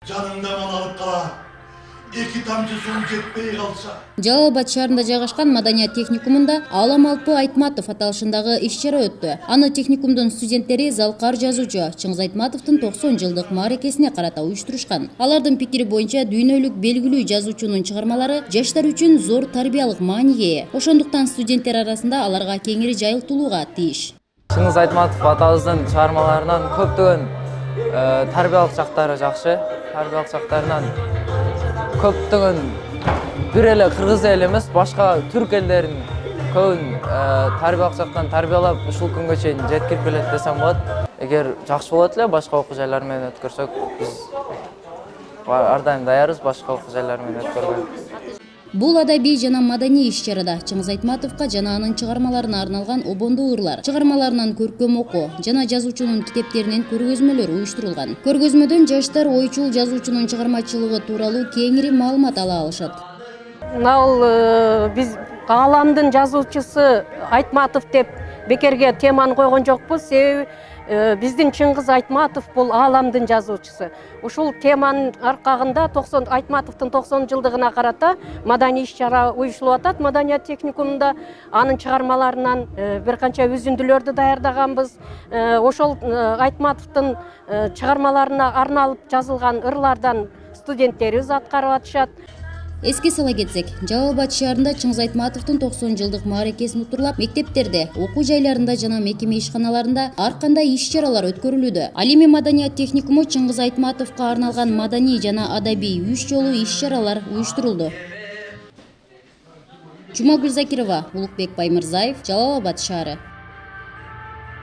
Жаныңдаман алып кала. Эки тамчы суу жетпей калса. Жалал Абад шаарында жайгашкан Маданият техникумунда Алам Алпы Айтматов аталышындагы иш-чара өттү. Аны техникумдун студенттери Залкар жазуучу Чыңгыз Айтматовдун 90 жылдык мааракесине карата уюштурушкан. Алардын пикири боюнча дүйнөлүк белгилүү жазуучунун чыгармалары жаштар үчүн зор тарбиялык мааниге ээ. Ошондуктан студенттер арасында аларга кеңири жайылтылууга тийиш. Чыңгыз Айтматов атабыздын чыгармаларынан көптөгөн тарбиялык жактары жакшы. Тарбиялык жактарынан көптөгөн бир эле кыргыз эл эмес, башка түрк элдерин көбүн тарбиялык жактан тарбиялап ушул күнгө чейин жеткирип келет десем болот. Эгер жакшы болот эле башка окуу жайлар менен өткөрсөк, биз ар дайым даярбыз башка окуу жайлар менен өткөргөнгө. Бул адабий жана маданий иш-чарада Чыңгыз Айтматовго жана анын чыгармаларына арналган обондуу ырлар, чыгармаларынан көркөм окуу жана жазуучунун китептеринин көргөзмөлөрү уюштурулган. Көргөзмөдөн жаштар ойчул жазуучунун чыгармачылыгы тууралуу кеңири маалымат ала алышат. Биз ааламдын жазуучусу Айтматов деп бекерге теманы койгон жокпуз. Себеби биздин Чыңгыз Айтматов бул ааламдын жазуучусу. Ушул теманын аркагында Айтматовдун 90 жылдыгына карата маданий иш-чара уюштурулуп атат. Маданият техникумунда анын чыгармаларынан бир канча үзүндүлөрдү даярдаганбыз. Ошол Айтматовдун чыгармаларына арналып жазылган ырлардан студенттерибиз аткарып атышат. Эске сала кетсек, Жалал Абад шаарында Чыңгыз Айтматовдун 90 жылдык мааракесин утурлап, мектептерде, окуу жайларында жана мекеме ишканаларында ар кандай иш-чаралар өткөрүлүүдө. Ал эми Маданият техникуму Чыңгыз Айтматовго арналган маданий жана адабий 3 жолу иш-чаралар уюштурулду. Жумагүл Закирова, Улукбек Баймырзаев, Жалал Абад шаары.